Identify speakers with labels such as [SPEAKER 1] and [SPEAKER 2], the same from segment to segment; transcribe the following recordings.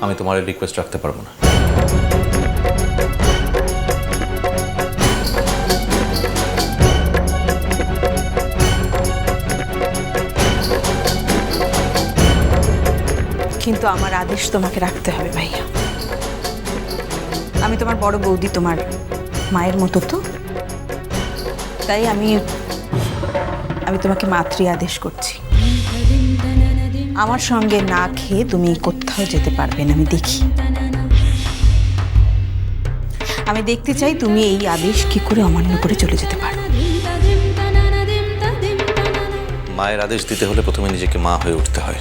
[SPEAKER 1] আমি তোমার রিকোয়েস্ট রাখতে পারবো না।
[SPEAKER 2] কিন্তু আমার আদেশ তোমাকে রাখতে হবে ভাইয়া। আমি তোমার বড় বৌদি, তোমার মায়ের মতো তো, তাই আমি তোমাকে মাতৃ আদেশ করছি। আমার সঙ্গে না খেয়ে তুমি কোথাও যেতে পারবে না। আমি দেখতে চাই তুমি এই আদেশ কি করে অমান্য করে চলে যেতে পারো।
[SPEAKER 1] মায়ের আদেশ দিতে হলে প্রথমে নিজেকে মা হয়ে উঠতে হয়।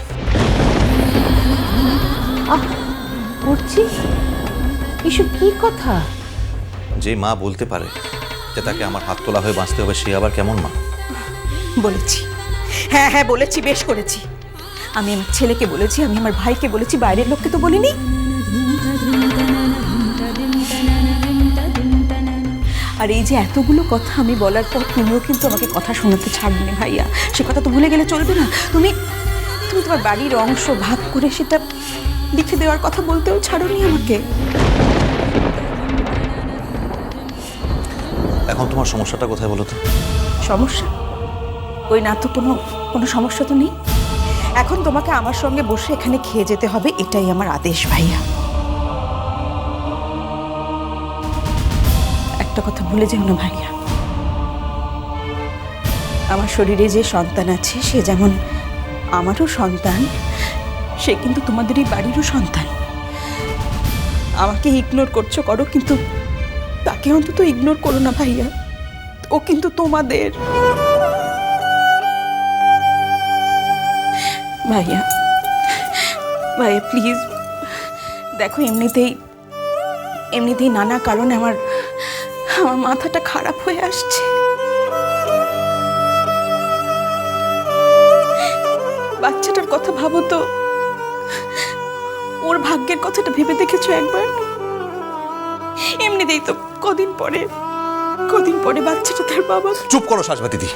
[SPEAKER 2] করছিস এসব কি কথা?
[SPEAKER 1] যে মা বলতে পারে যে তাকে আমার হাত তোলা হয়ে বাঁচতে হবে, সে আবার কেমন মা?
[SPEAKER 2] বলেছি, হ্যাঁ বলেছি, বেশ করেছি। আমি আমার ছেলেকে বলেছি, আমি আমার ভাইকে বলেছি, বাইরের লোককে তো বলিনি। আর এই যে এতগুলো কথা আমি বলার পর তুমিও কিন্তু আমাকে কথা শোনাতে ছাড়বে ভাইয়া। সে কথা তো ভুলে গেলে চলবে না। তুমি তোমার বাড়ির অংশ ভাগ করে সেটা লিখে দেওয়ার কথা বলতেও ছাড়োনি আমাকে।
[SPEAKER 1] এখন তোমার সমস্যাটা কোথায় বলো তো?
[SPEAKER 2] সমস্যা? ওই না তো, কোনো সমস্যা তো নেই। এখন তোমাকে আমার সঙ্গে বসে এখানে খেয়ে যেতে হবে, এটাই আমার আদেশ ভাইয়া। একটা কথা ভুলে যেও না ভাইয়া, আমার শরীরে যে সন্তান আছে সে যেমন আমারও সন্তান, সে কিন্তু তোমাদের এই বাড়িরও সন্তান। আমাকে ইগনোর করছো করো, কিন্তু তাকে অন্তত ইগনোর করো না ভাইয়া। ও কিন্তু তোমাদের। ভাইয়া প্লিজ দেখো, এমনিতেই নানা কারণে আমার মাথাটা খারাপ হয়ে আসছে। বাচ্চাটার কথা ভাবো তো, ওর ভাগ্যের কথাটা ভেবে দেখেছো একবার? এমনিতেই তো কদিন পরে বাচ্চাটা তার বাবা।
[SPEAKER 1] চুপ করো সাজবা দিদি।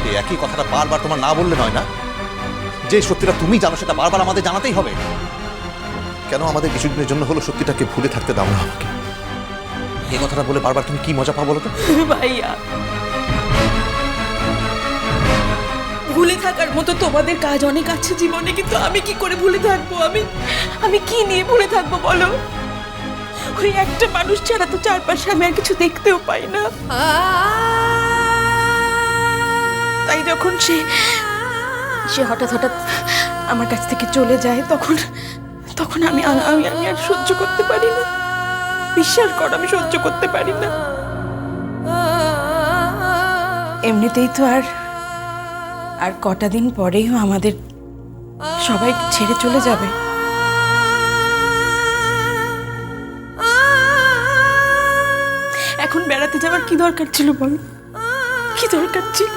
[SPEAKER 1] এই একই কথাটা বারবার তোমার না বললে নয় না। যে সত্যিটা তুমি জানো সেটা বারবার আমাদের জানাতেই হবে। কেন আমাদের কিছুদিনের জন্য হলো সত্যিটাকে ভুলে থাকতে দাও না আমাকে? এই কথাটা বলে বারবার তুমি কি মজা পাও বলো তো?
[SPEAKER 2] ভাইয়া, ভুলে থাকার মতো তোমাদের কাজ অনেক আছে জীবনে, কিন্তু আমি কি করে ভুলে থাকবো? আমি কি নিয়ে ভুলে থাকবো বলো? ওই একটা মানুষ ছাড়া তো চারপাশে আমি আর কিছু দেখতেও পাই না। তাই যখন সে হঠাৎ আমার কাছ থেকে চলে যায়, তখন আমি আর সহ্য করতে পারি না। বিশ্বাস কর, আমি সহ্য করতে পারি না। এমনিতেই তো আর কটা দিন পরেই আমাদের সবাই ছেড়ে চলে যাবে। এখন বেড়াতে যাওয়ার কি দরকার ছিল বল? কি দরকার ছিল?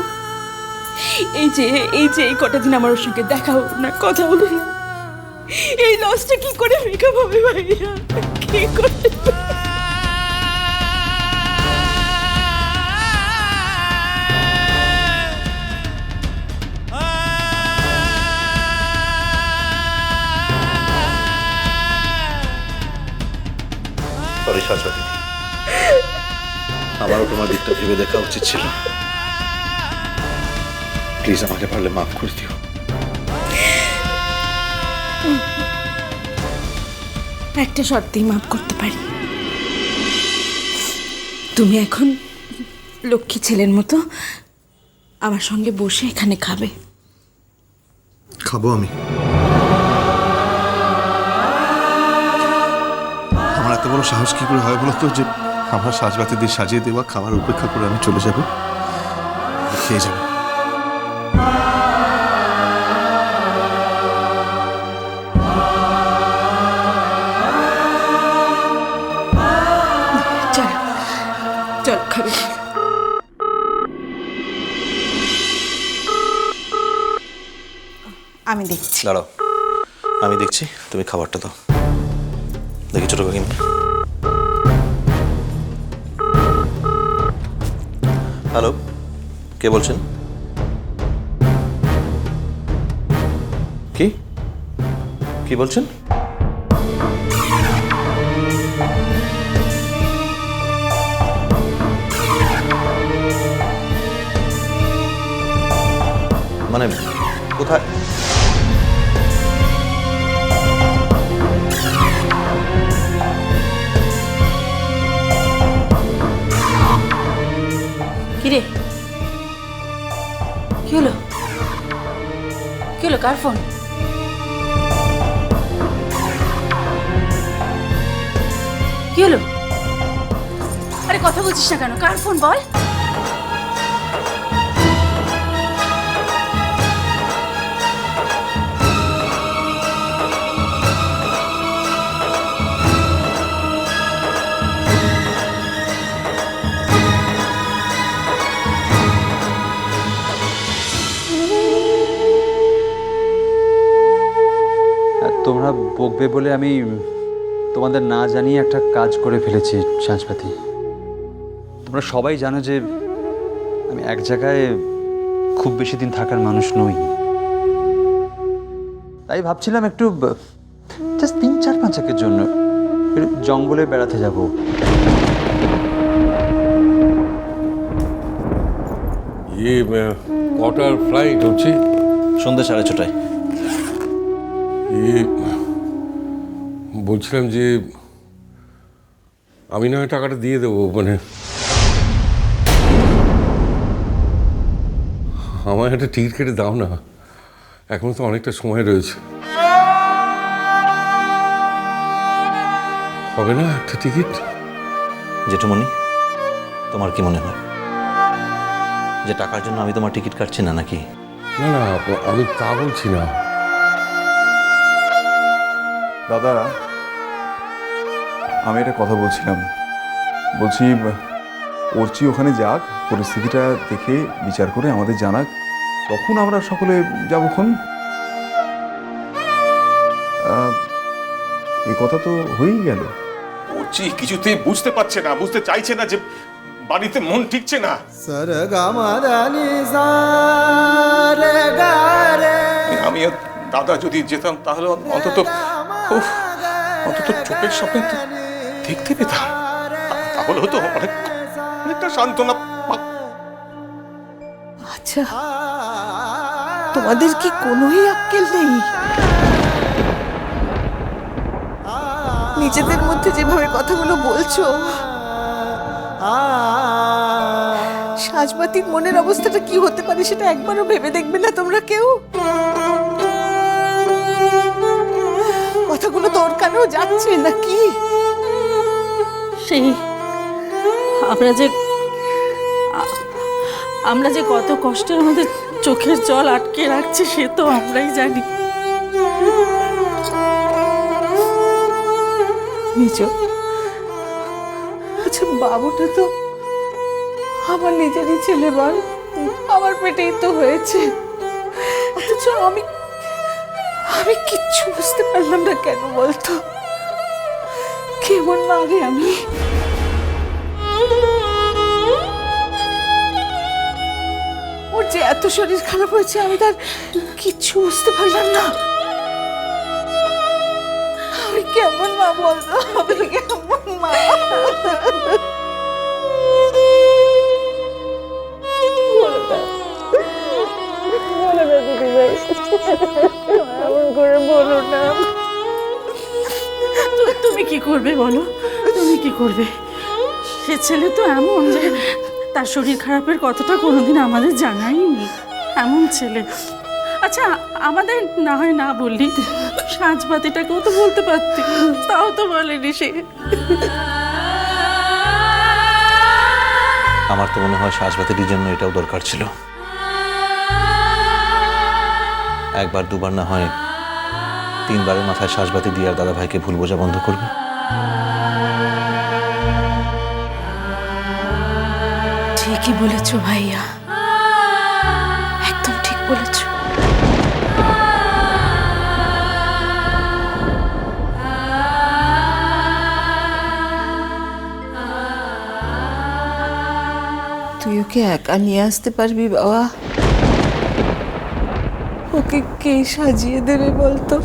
[SPEAKER 2] এই যে এই কটা দিন আমার ওর সঙ্গে দেখা হলো না, কথা হলো না, এই লসটা কি করে মেকআপ হবে ভাইয়া? কি করে?
[SPEAKER 1] সরি সাজবা দিদি, আমারও তোমার দিকটা ভেবে দেখা উচিত ছিল। প্লিজ আমাকে পারলে মাফ করে দিও।
[SPEAKER 2] একটা শর্তেই মাফ করতে পারি। তুমি এখন লক্ষ্মী ছেলের মতো আমার সঙ্গে বসে এখানে খাবে।
[SPEAKER 1] খাবো আমি? আমার এত বড় সাহস কি করে হয় বলো তো, যে আমার সাজবাতি দিয়ে সাজিয়ে দেওয়া খাবার উপেক্ষা করে আমি চলে যাব, খেয়ে যাবো?
[SPEAKER 2] চল খাবে। আমি দেখছি।
[SPEAKER 1] দাঁড়াও, আমি দেখছি, তুমি খাবারটা দাও। দেখি ছোট কাকিমা। হ্যালো, কে বলছেন? কি কি কি বলছেন? মানে কোথায়?
[SPEAKER 2] কিরে, কি হলো? কি হলো? কার ফোন? কি হলো? আরে কথা বলছিস না কেন? কার ফোন বল?
[SPEAKER 3] তোমরা বকবে বলে আমি তোমাদের না জানিয়ে একটা কাজ করে ফেলেছি সাঁঝপাতি। তোমরা সবাই জানো যে আমি এক জায়গায় খুব বেশি দিন থাকার মানুষ নই। তাই ভাবছিলাম একটু জাস্ট 3-4-5 একের জন্য একটু জঙ্গলে বেড়াতে যাব।
[SPEAKER 4] কটার ফ্লাইট হচ্ছে?
[SPEAKER 1] সন্ধ্যে 6:30টায়।
[SPEAKER 4] বলছিলাম যে আমি না হয় টাকাটা দিয়ে দেবো, মানে আমার একটা টিকিট কেটে দাও না, এখনো তো অনেকটা সময় রয়েছে। হবে না একটা টিকিট?
[SPEAKER 1] জেঠুমণি, তোমার কি মনে হয় যে টাকার জন্য আমি তোমার টিকিট কাটছি না নাকি?
[SPEAKER 4] না না, আমি তা বলছি না।
[SPEAKER 5] দাদা, আমি একটা কথা বলছিলাম। বলছি, অর্চি ওখানে যাক, পরিস্থিতিটা দেখে বিচার করে আমাদের জানাক, তখন আমরা সকলে যাবক্ষণ। এই কথা তো হয়েই গেল।
[SPEAKER 6] অর্চি কিছুতেই বুঝতে পারছে না, বুঝতে চাইছে না যে বাড়িতে মন ঠিকছে না। আমি আর দাদা যদি যেতাম তাহলে অন্তত চোখের সামনে তো দেখতে পেতাম, তাহলে হতো অনেকটা সান্ত্বনা।
[SPEAKER 2] আচ্ছা, তোমাদের কি কোনোই আক্কেল নেই? নিজেদের মধ্যে যেভাবে কথাগুলো বলছো, সাজবাতির মনের অবস্থাটা কি হতে পারে সেটা একবারও ভেবে দেখবে না তোমরা কেউ? কথাগুলো তো ওর কানেও যাচ্ছে নাকি?
[SPEAKER 7] সেই আমরা যে কত কষ্টের মধ্যে চোখের জল আটকে রাখছি সে তো আমরাই জানি।
[SPEAKER 2] নিজ, আচ্ছা বাবুটা তো আমার নিজেরই ছেলে, বল, আমার পেটেই তো হয়েছে, অথচ আমি কিচ্ছু বুঝতে পারলাম না কেন বলতো? কেমন লাগে আমি। ওর যে এত শরীর খারাপ হয়েছে আমি তার কিচ্ছু বুঝতে পারলাম না। আমি কেমন মা বলতো? আমি কেমন মা?
[SPEAKER 7] তুমি কি করবে বলো? তুমি কি করবে? সে ছেলে তো এমন যে তার শরীর খারাপের কথাটা কোনোদিন আমাদের জানাইনি, এমন ছেলে। আচ্ছা, আমাদের না হয় না বললি, সাজবাতিটাকেও তো বলতে পারতি, তাও তো বলেনি সে।
[SPEAKER 1] আমার তো মনে হয় সাজবাতির জন্য এটাও দরকার ছিল। একবার দুবার না হয় 3বারের মাথায় সাজবাতি দিয়ে আর দাদা ভাইকে ভুল বোঝা বন্ধ করবে।
[SPEAKER 2] ঠিকই বলেছো ভাইয়া, একদম ঠিক বলেছো। তুই ওকে একা নিয়ে আসতে পারবি বাবা?
[SPEAKER 8] ওকে কে সাজিয়ে দেবে বলতো?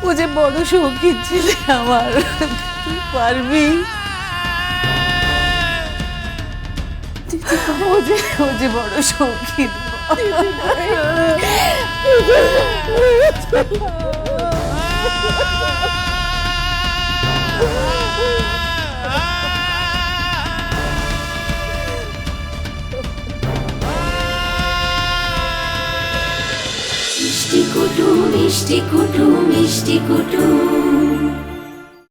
[SPEAKER 8] ও যে বড় শৌখিন ছেলে আমার, তুই পারবি? ও যে বড় শৌখিন।
[SPEAKER 9] মিষ্টি কুটুম মিষ্টি কুটুম মিষ্টি কুটুম